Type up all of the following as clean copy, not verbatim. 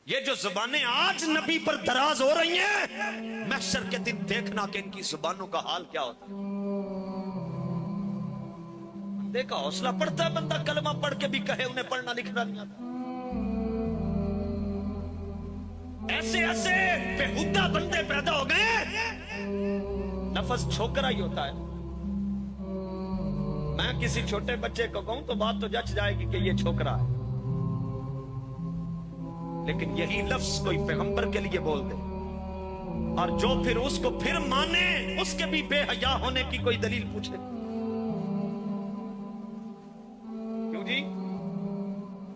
یہ جو زبانیں آج نبی پر دراز ہو رہی ہیں، محشر کے دن دیکھنا کہ ان کی زبانوں کا حال کیا ہوتا ہے۔ بندے کا حوصلہ پڑتا ہے، بندہ کلمہ پڑھ کے بھی کہے انہیں پڑھنا لکھنا نہیں آتا۔ ایسے ایسے بےہودہ بندے پیدا ہو گئے، لفظ چھوکرا ہی ہوتا ہے۔ میں کسی چھوٹے بچے کو کہوں تو بات تو جچ جائے گی کہ یہ چھوکرا ہے، لیکن یہی لفظ کوئی پیغمبر کے لیے بول دے اور جو پھر اس کو پھر مانے، اس کے بھی بے حیا ہونے کی کوئی دلیل پوچھے۔ کیوں جی؟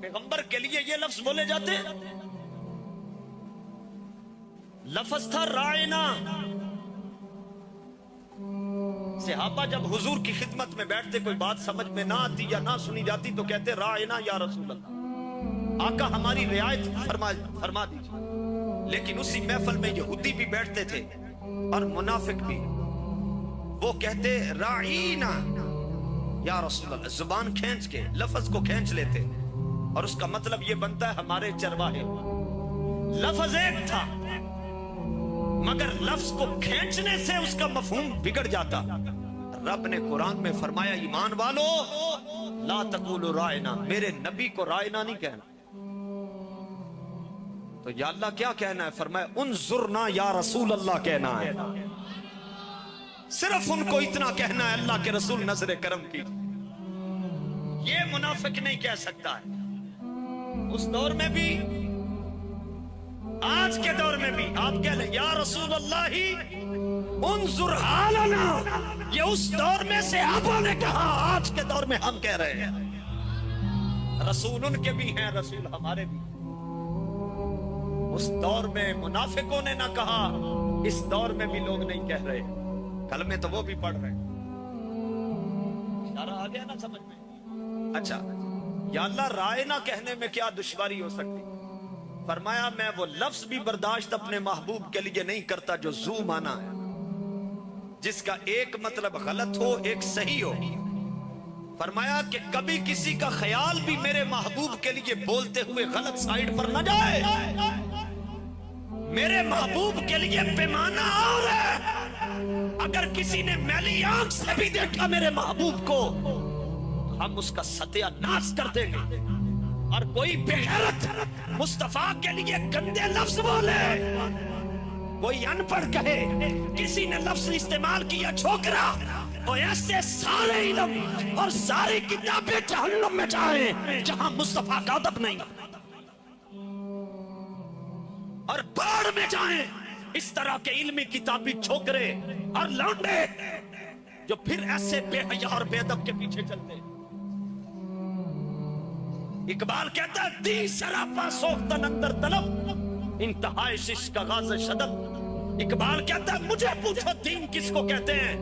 پیغمبر کے لیے یہ لفظ بولے جاتے۔ لفظ تھا رائنا۔ صحابہ جب حضور کی خدمت میں بیٹھتے، کوئی بات سمجھ میں نہ آتی یا نہ سنی جاتی تو کہتے رائنا یا رسول اللہ، آقا ہماری رعایت فرما دیجیے۔ لیکن اسی محفل میں یہودی بھی بیٹھتے تھے اور منافق بھی، وہ کہتے رعینا یا رسول اللہ، زبان کھینچ کے لفظ کو کھینچ لیتے اور اس کا مطلب یہ بنتا ہے ہمارے چرواہے۔ لفظ ایک تھا مگر لفظ کو کھینچنے سے اس کا مفہوم بگڑ جاتا۔ رب نے قرآن میں فرمایا ایمان والو لا تقولوا رائنا، میرے نبی کو رائنا نہیں کہنا۔ تو یا اللہ کیا کہنا ہے؟ فرمایا انظرنا یا رسول اللہ کہنا ہے، صرف ان کو اتنا کہنا ہے اللہ کے رسول نظر کرم کی۔ یہ منافق نہیں کہہ سکتا ہے۔ اس دور میں بھی، آج کے دور میں بھی آپ کہہ لیں یا رسول اللہ انظر حالنا، یہ اس دور میں سے آپ نے کہا، آج کے دور میں ہم کہہ رہے ہیں۔ رسول ان کے بھی ہیں، رسول ہمارے بھی۔ اس دور میں منافقوں نے نہ کہا، اس دور میں بھی لوگ نہیں کہہ رہے، کلمے تو وہ بھی پڑھ رہے۔ اشارہ آ گیا نا سمجھ میں؟ اچھا یا اللہ رائے نہ کہنے میں کیا دشواری ہو سکتی؟ فرمایا میں وہ لفظ بھی برداشت اپنے محبوب کے لیے نہیں کرتا جو زو مانا ہے، جس کا ایک مطلب غلط ہو ایک صحیح ہو۔ فرمایا کہ کبھی کسی کا خیال بھی میرے محبوب کے لیے بولتے ہوئے غلط سائیڈ پر نہ جائے۔ میرے محبوب کے لیے پیمانہ اور ہے، اگر کسی نے میلی آنکھ سے بھی دیکھا میرے محبوب کو، ہم اس کا ستیہ ناش کر دیں گے۔ اور کوئی بے غیرت مصطفیٰ کے لیے گندے لفظ بولے، کوئی ان پڑھ کہے، کسی نے لفظ استعمال کیا چھوکرا، تو ایسے سارے علم اور ساری کتابیں جہنم میں جائیں جہاں مصطفیٰ کا ادب نہیں، اور باڑ میں جائیں اس طرح کے علمی کتابی چھوکرے اور لونڈے جو پھر ایسے بے حیا اور بے ادب کے پیچھے چلتے۔ اقبال کہتا ہے دی سراپا سوختن اندر طلب، انتہائی شش کا غاز شدب۔ اقبال کہتا ہے مجھے پوچھو دین کس کو کہتے ہیں؟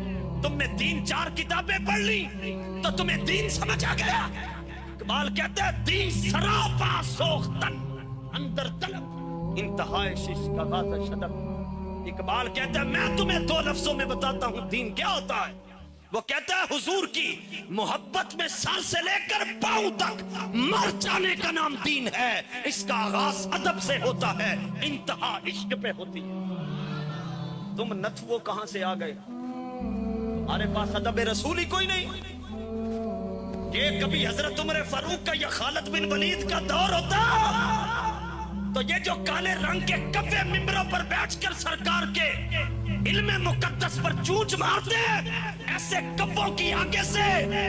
تم نے 3-4 کتابیں پڑھ لی تو تمہیں دین سمجھ آ گیا۔ اقبال کہتا ہے دی سراپا سوختن اندر طلب، انتہائی شش کا غاز شدب۔ اقبال کہتا ہے میں تمہیں 2 لفظوں میں بتاتا ہوں دین کیا ہوتا ہے۔ وہ کہتا ہے حضور کی محبت میں سر سے لے کر پاؤں تک مر جانے کا نام دین ہے۔ اس کا آغاز ادب سے ہوتا ہے، انتہا عشق پہ ہوتی ہے۔ تم نتھو کہاں سے آ گئے؟ ہمارے پاس ادب رسول ہی کوئی نہیں۔ یہ کبھی حضرت عمر فاروق کا یا خالد بن ولید کا دور ہوتا تو یہ جو کالے رنگ کے کبے ممبروں پر بیٹھ کر سرکار کے علم مقدس پر چونچ مارتے، ایسے کبوں کی آگے سے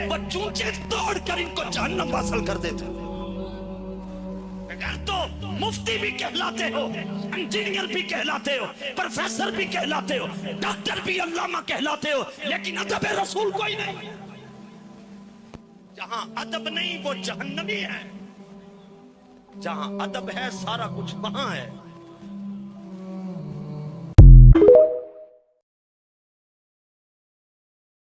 وہ چونچے توڑ کر ان کو جہنم واصل کر دیتے۔ اگر تو مفتی بھی کہلاتے ہو، انجینئر بھی کہلاتے ہو، پروفیسر بھی کہلاتے ہو، ڈاکٹر بھی علامہ کہلاتے ہو، لیکن ادب رسول کوئی نہیں۔ جہاں ادب نہیں وہ جہنمی ہے، جہاں ادب ہے سارا کچھ وہاں ہے۔